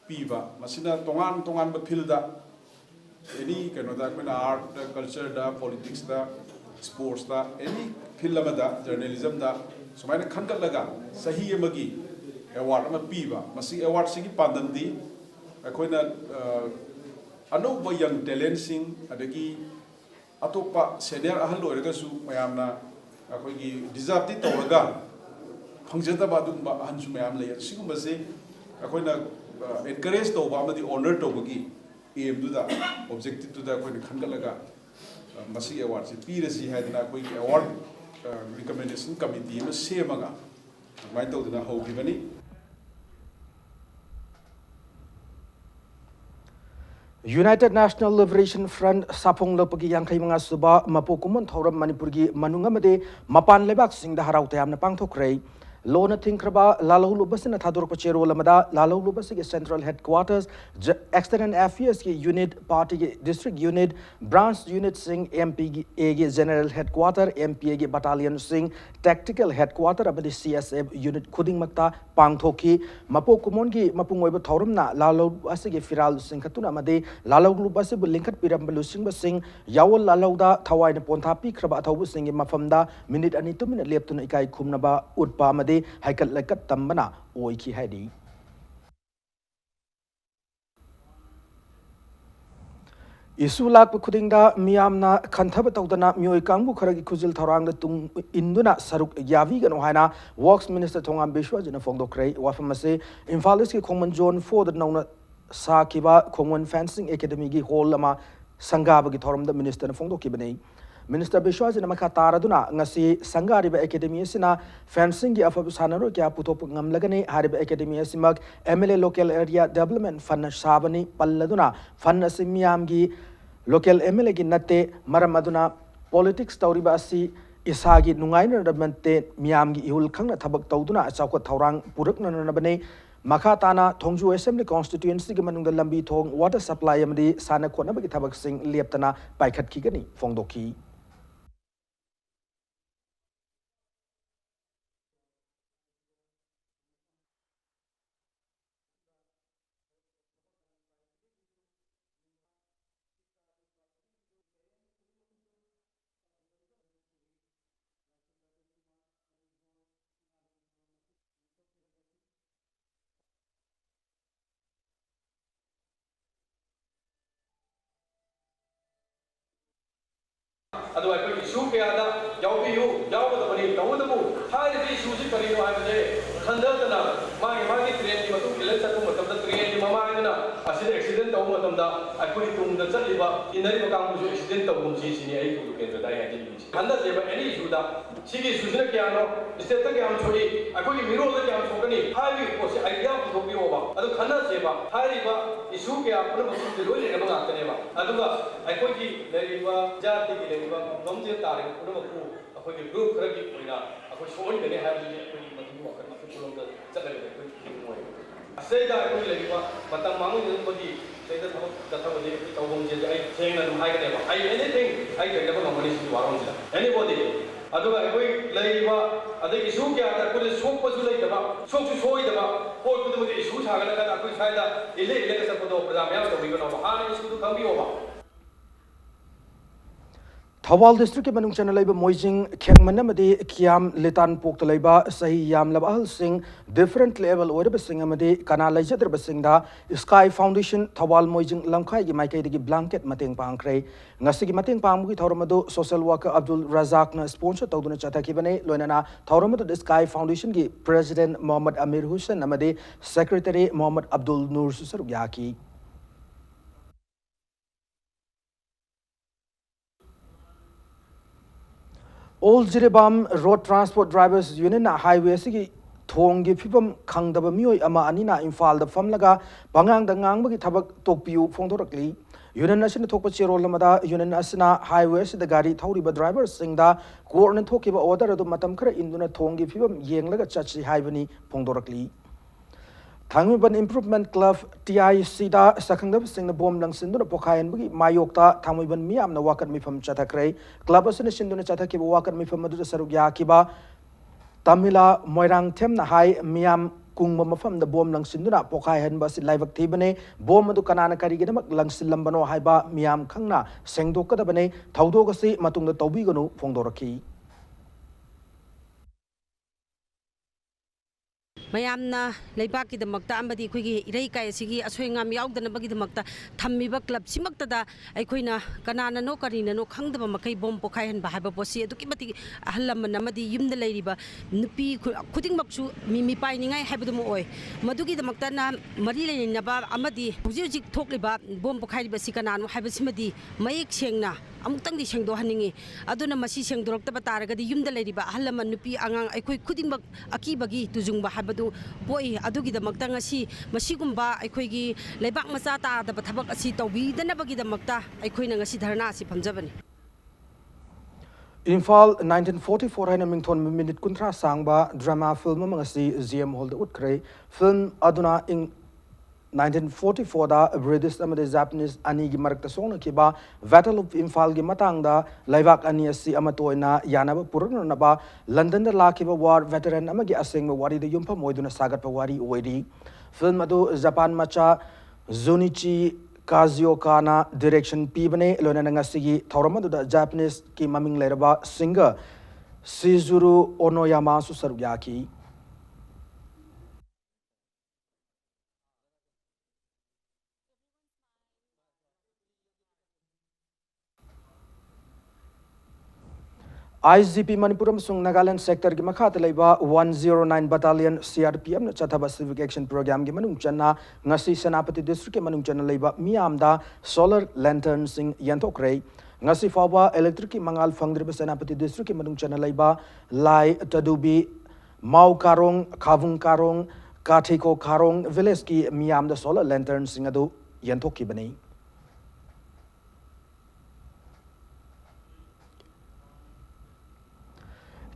piba masina tongan ba filda any kanoda koina art da culture da politics da sports da any film da journalism da sumaina khangatlaga sahi amagi award ama piba masi award sigi pandandi akoina anouba young talent sing adagi atopa senior ahal loiraga su mayamna akoigi deserve di tawraga phangjada ba dum ba han su mayam lay sigum base akoina encourage to ba amadi honor to bagi aim du da objective tu da akoina khangatlaga masi award si pirasi hadina akoigi award recommendation committee ma semaga mai tawduna hogibani United National Liberation Front sapong lopagi yangkai mga suba mapukumun thoram Manipur gi manunga made mapan lebak singda harau tayam na pangthokray Lona Tinkraba, Lalo Lubasin, Tadur Pachero Lamada, Lalo Lubasi, Central Headquarters, External Affairs Unit, Party District Unit, Branch Unit Sing, MP General Headquarter, MP Battalion Sing, Tactical Headquarter, Abadi CSF Unit Kuding Makta, Pangthoki, Mapo Kumongi, Mapungoiba Thorumna, Lalo Asigi Firal Sing Katuna Made, Lalo Lubasi, Linkat Pirambalu Sing Sing, Yawal Laloda, Tawai Pontapi, Krabatawu Sing, Mafamda, Minute and 2 minute left to Ikai Kumnaba, Udpa. Haikal lekat tambana oiki haidi Isu lakpa khudingda miyamna khanthaba tawdana miyoi kangbu kharagi khujil thorangda tung induna saruk yavi gano haina Works Minister Thongam Bishwajina phongdokre wafamase Imphal East ki Khongman Zone 4 da nauna sakiba Khongman Fencing Academy gi hall lama sangaba gi thoramda minister na phongdokibani Minister Bishwajina makha taraduna ngasi sangariba academy sina fencing gi afabu sanaro kya putop ngamlagani hariba academy simak MLA local area development fund sabani palladuna fund simyam gi local MLA gi natte maramaduna politics tawriba asi isagi nungaina rabante miyam gi ihul khangna thabak tawduna achawko thawrang purakna nabane makha tana thongju assembly constituency gi manungda lambi thong water supply amdi sana khona bagi thabak sing lieptana paikhat ki gani phongdoki ꯑꯗꯨ ꯑꯩꯈꯣꯏꯒꯤ ꯏꯁꯨ ꯀꯌꯥꯗ ꯌꯥꯎꯕꯤꯌꯨ ꯌꯥꯎꯒꯗꯕꯅꯤ ꯇꯧꯕꯇꯕꯨ ꯍꯥꯏꯔꯤꯕ ꯏꯁꯨꯁꯤ ꯀꯔꯤꯅꯣ ꯍꯥꯏꯕꯁꯦ ꯈꯟꯊꯗꯅ ꯃꯥꯒꯤ ꯇ꯭ꯔꯦꯟꯒꯤ ꯃꯇꯨꯡ ꯏꯜꯂ ꯆꯠꯄ ꯃꯇꯝꯗ ꯇ꯭ꯔꯦꯟꯒꯤ ꯃꯃꯥꯡꯗꯅ ꯑꯁꯤꯗ ꯑꯦꯛꯁꯤꯗꯦꯟ ꯇꯧꯕ ꯃꯇꯝꯗ ꯑꯩꯈꯣꯏ ꯇꯨꯡꯗ ꯆꯠꯂꯤꯕ ꯏꯟꯅꯔꯤꯕ ꯀꯥꯡꯕꯨꯁꯨ ꯑꯦꯛꯁꯤꯗꯦꯟ ꯇꯧꯒꯨꯝꯁꯤ ꯁꯤꯅꯤ ꯑꯩ ꯎꯔꯨ ꯀꯦꯟꯗ꯭ꯔꯗ ꯑꯩ ꯍꯥꯏꯖꯅꯤꯡꯉꯤꯁꯤ ꯈꯟꯅꯁꯦꯕ ꯑꯦꯅꯤ ꯏꯁꯨꯗ ꯁꯤꯒꯤ ꯏꯁꯨꯁꯤꯅ ꯀꯌꯥꯅꯣ ꯁ꯭ꯇꯦꯠꯇ ꯀꯌꯥꯝ ꯁꯣꯛꯏ ꯑꯩꯈꯣꯏꯒꯤ ꯃꯤꯔꯣꯜꯗ ꯀꯌꯥꯝ ꯁꯣꯛꯀꯅꯤ ꯍꯥꯏꯕꯒꯤ ꯄꯣꯠꯁꯦ ꯑꯥꯏꯗꯤꯌꯥ ꯄꯨꯊꯣꯛꯄꯤꯌꯣꯕ ꯑꯗꯨ ꯈꯟꯅꯁꯦꯕ ꯍꯥꯏꯔꯤꯕ ꯏꯁꯨ ꯀꯌꯥ ꯄꯨꯝꯅꯃꯛꯁꯤꯡꯁꯦ ꯂꯣꯏ ꯂꯩꯅꯕ ꯉꯥꯛꯇꯅꯦꯕ ꯑꯗꯨꯒ ꯑꯩꯈꯣꯏꯒꯤ ꯂꯩꯔꯤꯕ ꯖꯥꯇꯤꯒꯤ ꯂꯩꯔꯤꯕ ꯈꯨꯗꯣꯡꯆꯥ ꯇꯥꯔꯤꯕ ꯄꯨꯝꯅꯃꯛꯄꯨ ꯑꯩꯈꯣꯏꯒꯤ ꯒ꯭ꯔꯨꯞ ꯈꯔꯒꯤ ꯑꯣꯏꯅ ꯑꯩꯈꯣꯏ ꯁꯣꯛꯍꯟꯒꯅꯤ ꯍꯥꯏꯕꯁꯤꯗꯤ ꯑꯩꯈꯣꯏꯒꯤ ꯃꯗꯨꯒꯤ ꯋꯥꯈꯜ ꯑꯩꯈꯣꯏ ꯆꯠꯂꯒꯗꯤ ꯑꯩꯈꯣꯏ ꯊꯤꯡꯉꯣꯏ ꯑꯁꯤꯗ ꯑꯩꯈꯣꯏ ꯂꯩꯔꯤꯕ ꯃꯇꯝ ꯃꯥꯡꯍꯟꯅꯕꯒꯤ ꯁꯤꯗ ꯊꯕꯛ ꯆꯠꯊꯕꯗꯤ ꯑꯩꯈꯣꯏ ꯇꯧꯐꯝꯁꯦ ꯑꯩ ꯁꯦꯡꯅ ꯑꯗꯨꯝ ꯍꯥꯏꯒꯅꯦꯕ ꯑꯩ ꯑꯦꯅꯤꯊꯤꯡ ꯑꯩ ꯀꯩꯗꯧꯕ ꯉꯝꯒꯅꯤ ꯁꯤꯒꯤ ꯋꯥꯔꯣꯜꯁꯤꯗ ꯑꯦꯅꯤꯕꯣꯗꯤ ꯑꯗꯨꯒ ꯑꯩꯈꯣꯏ ꯂꯩꯔꯤꯕ ꯑꯗꯒꯤ ꯏꯁꯨ ꯀꯌꯥꯗ ꯑꯩꯈꯣꯏꯗ ꯁꯣꯛꯄꯁꯨ ꯂꯩꯇꯕ ꯁꯣꯛꯁꯨ ꯁꯣꯏꯗꯕ ꯄꯣꯠ ꯈꯨꯗꯤꯡꯃꯛꯇ ꯏꯁꯨ ꯁꯥꯒꯠꯂꯒ ꯑꯩꯈꯣꯏ ꯁ꯭ꯋꯥꯏꯗ ꯏꯜꯂꯒ ꯆꯠꯄꯗꯣ ꯄ꯭ꯔꯖꯥ ꯃꯌꯥꯝ ꯇꯧꯕꯤꯒꯅꯣꯕ ꯍꯥꯟꯅ ꯏꯁꯨꯗꯨ ꯈꯪꯕꯤꯌꯣꯕ Thawal district ki manung chana laiba moijing khekman amadi kiam litan pokta laiba sahi yam laba ahal sing different level oraba sing amadi kana laijadra basing da Sky Foundation Thawal moijing lamkhai gi maikai gi blanket mateng pangkrai ngasi gi mateng pangmu gi thawramadu social worker Abdul Razak na sponsor tawduna chathaki bane loinana thawramadu Sky Foundation gi president Muhammad Amir Hussain amadi secretary Muhammad Abdul Nur susar yaki All Jiribam Road Transport Drivers Union Highway sigi thonggi phibam khangdaba mioi ama anina Imphal da famlaga bangang da ngangbagi thabak tokpiu phongdorakli Union asina thokpa chero lamada Union asina highway sida gari thawriba drivers singda court na thokiba order adu matam khara induna thonggi phibam yenglaga chachi haibani phongdorakli Thangmiban Improvement Club TIC da sakhangdab singna bom lang sinduna pokhayan bagi mayokta thangmiban miyam na wakat mifam chathakrai club asina sinduna chathaki wakat mifam madu saruk yakiba Tamila Moirang Them na hai miyam kungma mafam da bom lang sinduna pokhayan ba si laibak thibane bom madu kanana karigidamak lang silambano haiba miyam khangna sengdokadabane thawdogasi matungda tawbiganu phongdoraki ꯃꯌꯥꯝꯅ ꯂꯩꯕꯥꯛꯀꯤꯗꯃꯛꯇ ꯑꯃꯗꯤ ꯑꯩꯈꯣꯏꯒꯤ ꯏꯔꯩꯀꯥꯏ ꯑꯁꯤꯒꯤ ꯑꯁꯣꯏ ꯑꯉꯥꯝ ꯌꯥꯎꯗꯅꯕꯒꯤꯗꯃꯛꯇ ꯊꯝꯃꯤꯕ ꯀ꯭ꯂꯕꯁꯤꯃꯛꯇꯗ ꯑꯩꯈꯣꯏꯅ ꯀꯅꯥꯅꯅꯣ ꯀꯔꯤꯅꯅꯣ ꯈꯪꯗꯕ ꯃꯈꯩ bomb ꯄꯣꯈꯥꯏꯍꯟꯕ ꯍꯥꯏꯕ ꯄꯣꯠꯁꯤ ꯑꯗꯨꯛꯀꯤ ꯃꯇꯤꯛ ꯑꯍꯜ ꯂꯃꯟ ꯑꯃꯗꯤ ꯌꯨꯝꯗ ꯂꯩꯔꯤꯕ ꯅꯨꯄꯤ ꯈꯨꯗꯤꯡꯃꯛꯁꯨ ꯃꯤꯄꯥꯏꯅꯤꯡꯉꯥꯏ ꯍꯥꯏꯕꯗꯨꯃ ꯑꯣꯏ ꯃꯗꯨꯒꯤꯗꯃꯛꯇꯅ ꯃꯔꯤ ꯂꯩꯅꯕ ꯑꯃꯗꯤ ꯍꯧꯖꯤꯛ ꯍꯧꯖꯤꯛ ꯊꯣꯛꯂꯤꯕ ꯕꯣꯝ ꯄꯣꯈꯥꯏꯔꯤꯕꯁꯤ ꯀꯅꯥꯅꯣ ꯍꯥꯏꯕꯁꯤꯃꯗꯤ ꯃꯌꯦꯛ ꯁꯦꯡꯅ ꯑꯃꯨꯛꯇꯪꯗꯤ ꯁꯦꯡꯗꯣꯛꯍꯟꯅꯤꯡꯉꯤ ꯑꯗꯨꯅ ꯃꯁꯤ ꯁꯦꯡꯗꯣꯔꯛꯇꯕ ꯇꯥꯔꯒꯗꯤ ꯌꯨꯝꯗ ꯂꯩꯔꯤꯕ ꯑꯍꯜ ꯂꯃꯟ ꯅꯨꯄꯤ ꯑꯉꯥꯡ ꯑꯩꯈꯣꯏ ꯈꯨꯗꯤꯡꯃꯛ ꯑꯀꯤꯕꯒꯤ ꯇꯨꯖꯨꯡꯕ ꯍꯥꯏꯕꯗꯨ ꯄꯣꯛꯏ ꯑꯗꯨꯒꯤꯗꯃꯛꯇ ꯉꯁꯤ ꯃꯁꯤꯒꯨꯝꯕ ꯑꯩꯈꯣꯏꯒꯤ ꯂꯩꯕꯥꯛ ꯃꯆꯥ ꯇꯥꯗꯕ ꯊꯕꯛ ꯑꯁꯤ ꯇꯧꯕꯤꯗꯅꯕꯒꯤꯗꯃꯛꯇ ꯑꯩꯈꯣꯏꯅ ꯉꯁꯤ ꯙꯔꯅꯥ ꯑꯁꯤ ꯐꯝꯖꯕꯅꯤ Imphal 1944 haina mingthon minute kuntra sangba drama film amangasi GM Hall da utkrai film aduna ing 1944 da British amade Japanese ani gi marakta songna kiba Battle of Imphal gi matang da laibak ani asi amatoina yanaba purana ba London da lakiba war veteran amagi asengma wari da yumpa moiduna sagat pa wari oidi film adu Japan macha Zunichi Kazuyokana direction pibane loinana ngasigi thauramadu da Japanese ki maming leraba singer Shizuru Onoyama su sarugyaki IGP Manipur amsung Nagaland sector gi makha te leiba 109 battalion CRPM na chathaba civic action program gi manung channa ngasi Senapati district gi manung channa leiba miamda solar lantern sing yantok rei ngasi fawa electric ki mangal fangdriba Senapati district gi manung channa leiba lai tadubi mau karong khavung karong kathiko karong village ki miamda solar lantern sing adu yantok ki bani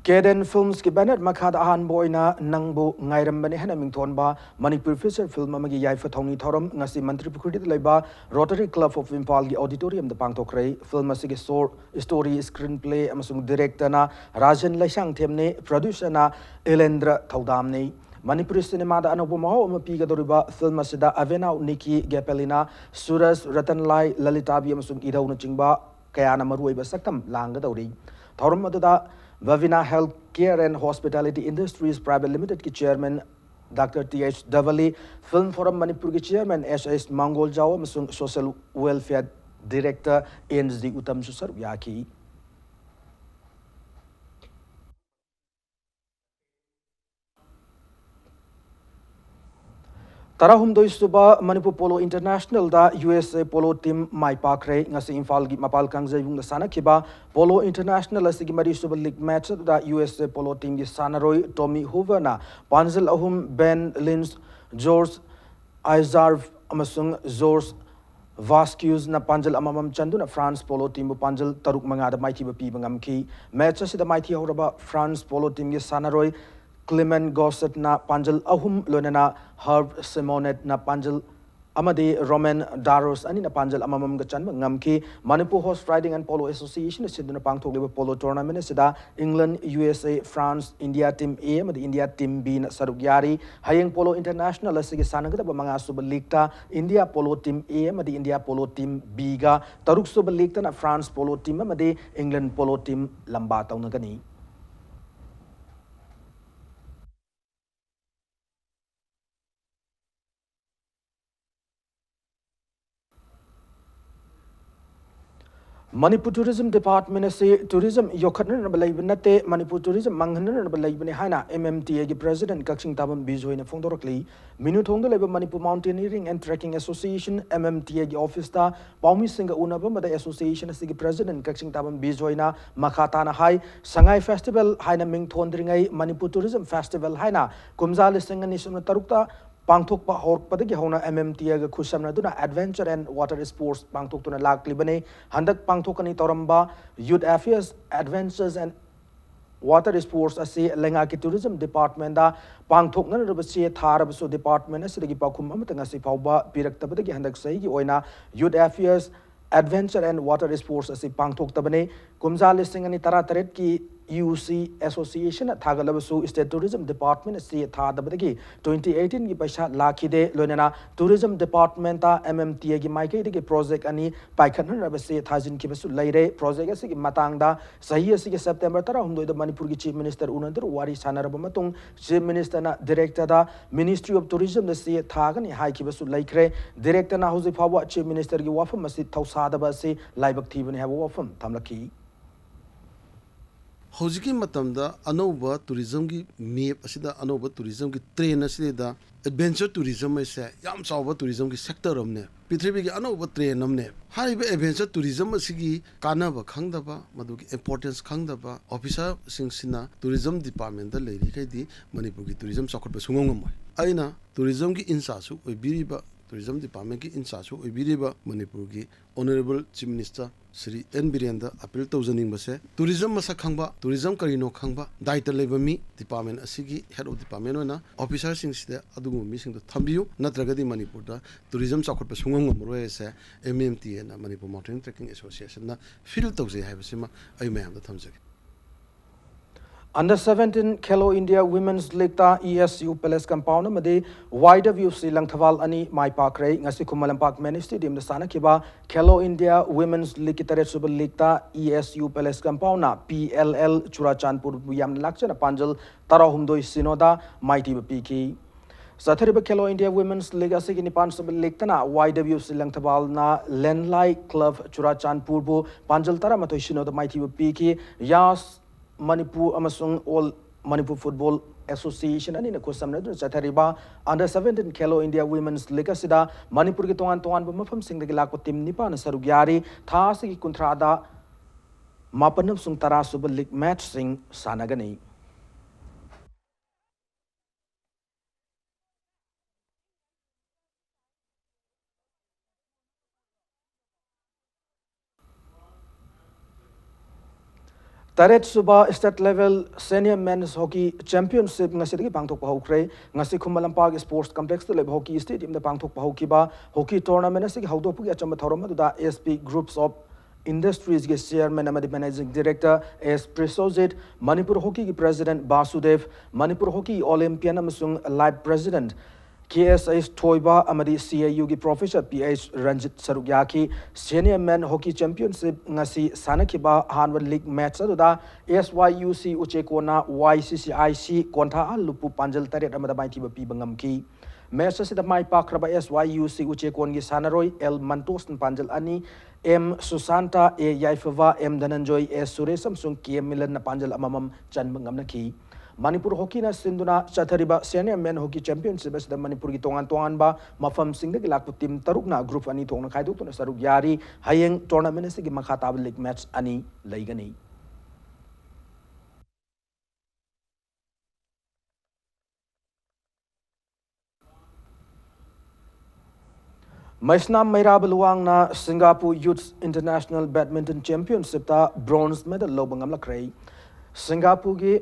Keden Films ki banner makhad ahan boina nangbu ngairam bani hana mingthon ba Manipur feature film amagi yaifa thongni thoram ngasi mantri pukhuri leiba Rotary Club of Impal gi auditorium da pangthokrai film asigi story screenplay amasung director na Rajan Laisang themne producer na Elendra Thaudamne Manipuri cinema da anobo maho ama piga doriba film asida Avena Nikki Gapelina Suras Ratanlai Lalitabi amasung idau na chingba kayana maruiba saktam langa dori thoram aduda Vavina Healthcare and Hospitality Industries Private Limited ki chairman Dr. T.H. Davali, Film Forum Manipur ki chairman S.S. Mangol Jawa masung Social Welfare Director N.Z. Uttam Susar Yaki. Tarahumdoi suba Manipur Polo International da USA Polo Team mai pakre ngasi Imphal gi mapal kangjayung da sana kiba Polo International asigi mari suba league match da USA Polo Team gi sanaroi Tommy Hoover na Panzel ahum Ben Lins George Izarv amasung George Vasquez na Panjal amamam chandu na France Polo Team bu Panjal taruk manga da maiti ba pi bangam ki match asida maiti horaba France Polo Team gi sanaroi Clement Gossett na Panjal ahum lonena Herb Simonet na Panjal amadi Roman Daros ani na Panjal amamam gachan ngamki Manipur Horse Riding and Polo Association siduna pangthok polo tournament sida England USA France India team A amadi India team B na sarugyari hayeng Polo International asigi sanagda ba mga sub league ta India Polo team A amadi India Polo team B ga taruk sub league ta na France Polo team amadi England Polo team lamba tawnagani Manipur Tourism Department se tourism yokhatna balai banate Manipur Tourism manghana balai bani haina MMTA gi president Kakching Tabam Bijoina Fongdorakli Minuthong leba Manipur Mountaineering and Trekking Association MMTA gi office ta Paumi Singa Unaba Mada Association asigi president Kakching Tabam Bijoina Makhatana Hai Sangai Festival haina mingthondringai Manipur Tourism Festival haina Kumza lisingani sumna tarukta Pangthokpa horpadagi hona MMTA ga khusamna duna adventure and water sports pangthok tuna lakli bane handak pangthokani toramba youth affairs adventures and water sports ase lenga ki tourism department da pangthokna rabase tharabaso department asidagi pakhum amatanga se phawba piraktabadagi handak sai gi oina youth affairs adventure and water sports ase pangthok tabane kumza lisingani tara taret ki UC Association Thagalabasu State Tourism Department se thadabadagi 2018 gi paisa lakhide lonena Tourism Department ta MMTA gi maike gi project ani paikhan rabase thajin ki basu laire project ase gi matangda sahi ase gi September tara humdoi da Manipur gi Chief Minister unandur wari sanaraba matung Chief Minister na Director da Ministry of Tourism da se thagani hai ki basu laikre Director na hoji phawa Chief Minister gi wafam ase thausadaba se laibak thibani haba wafam thamlaki Hojiki matamda anova tourism ki map asida anova tourism ki train asida adventure tourism ase yam chawba tourism ki sector amne pithribi ki anova train amne hariba adventure tourism asigi kanaba khangdaba madugi importance khangdaba officer singsina tourism department da leiri kaidi Manipur ki tourism chakotba sungongam aina tourism ki insasu oibiriba tourism department ki insasu oibiriba Manipur ki honorable chief minister Sri N. Birenda appeal to Zaning Base, tourism Masa Kangba, tourism Karino Kangba, Daita Labor Me, Department Asigi, head of department, officers in the Adumu missing the Tambu, Natragadi Manipur, tourism Sakot Sungam Roese, MMT and Manipur Mountain Trekking Association, Field Tozi Havasima, I may have the Tamzak. Under 17 Khelo India Women's League ta ESU Palace Compound made wider view Sri Lankaval ani Mai Park Ray ngasi Kumalam Park Mani Stadium the sana kiba Khelo India Women's League Kitare Super League ta ESU Palace Compound na PLL Churachandpur Buyam Lakchana Panjal Tarahumdoi Sinoda Mighty Piki Sathariba Khelo India Women's League asigi Nipan Super League tana YW Sri Lankaval na Lenlai Club Churachandpur bu Panjal Taramatoi Sinoda Mighty Piki Yas Manipur amasung all Manipur Football Association ani na kusamna du chathariba under 17 Khelo India Women's League asida Manipur ki tongan mafam sing dagi lakko team nipa na sarugyari tha sigi kuntrada mapanam sung tara suba league match sing sanagani. Taret Suba State Level Senior Men's Hockey Championship ngasi pangthok pahokre ngasi Khumalampag Sports Complex the Hockey Stadium the pangthok pahokiba hockey tournament asigi haudopu achamba thorom da SP Groups of Industries ke chairman amadi managing director S Presozit Manipur Hockey ki president Basudev Manipur Hockey Olympian amasung live president KSS Toiba Amadi CAU ki Professor PH Ranjit Sarugyaki Senior Men Hockey Championship ngasi sanakiba Hanwan League match aduda SYUC Uchekona YCCIC Kontha Lupu Panjal Taret amada maitiba pibangamki match asida mai pakraba SYUC Uchekon gi sanaroi El Mantos Panjal ani M Susanta A Yaifava M Dananjoy S Suresh Samsung KM Milan na Panjal amamam chanbangamnaki Manipur Hockey na sinduna chathariba Senior Men Hockey Championship asida Manipur ki tongan ba mafam singda ki lakpu team taruk na group ani thongna khaiduk tuna saruk yari hayeng tournament asigi makhatab league match ani laigani. Maisnam Mairab Luang na Singapore Youth International Badminton Championship ta bronze medal lobangam lakrai Singapore ki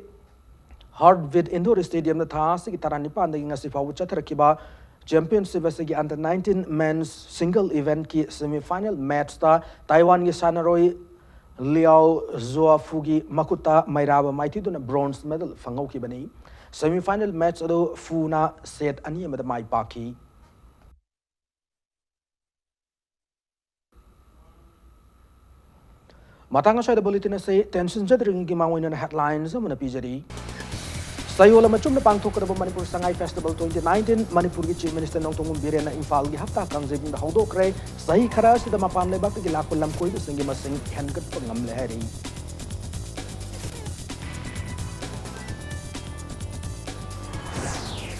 Hardwid Indoor Stadium na tha sigi taranipan dagi ngasi fawu chatharakiba championship asigi under 19 men's single event ki semi-final match ta Taiwan ki sanaroi Liao Zuafugi Makuta Mairaba maitiduna bronze medal fangau ki bani semi-final match ado funa set ani amada mai paki matanga sa bulletin say tension jadring ki mangwin na headlines amana pijari Sayola macam na pangthok kada Manipur Sangai Festival 2019 Manipur ki Chief Minister nong tungum birena Imphal gi hafta kang jebing da hodok re sahi khara sida mapam lebak ki lakol lam koi singi masing hengat pangam lehari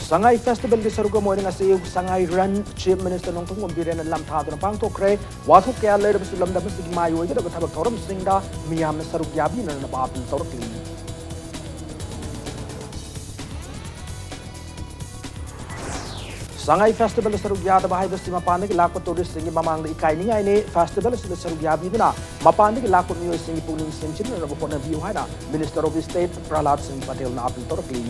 Sangai Festival ki saruga moring asayog Sangai Run Chief Minister nong tungum birena lam tha da pangthok re wathuk kya le lam da masig mayo gi da thabak thoram singda miyam na sarug yabi na bapil torkli Sangai Festival sarugya da bahai basti mapan ki lakot tourist singi mamang ikai ni ngai ne festival sila sarugya bi duna mapan ki lakot miyo singi puning simchin na rabu na view hai na Minister of State Prahlad Singh Patel na apil torkli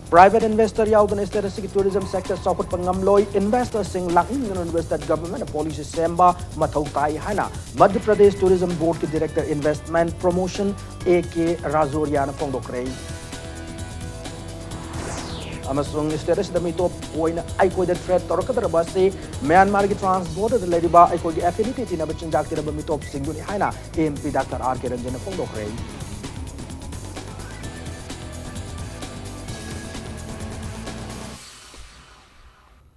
Private investor yaudun state sigi tourism sector support pangamloi investor sing laking invested government policy semba mathau tai hana Madhya Pradesh Tourism Board ki director investment promotion AK Razoria na pongdokre amasung state da mito poina ai koi da threat torkadar base Myanmar ki trans border lediba ai koi affinity tina bachin jak tira mito singuni hana MP Dr. RK Ranjan na pongdokre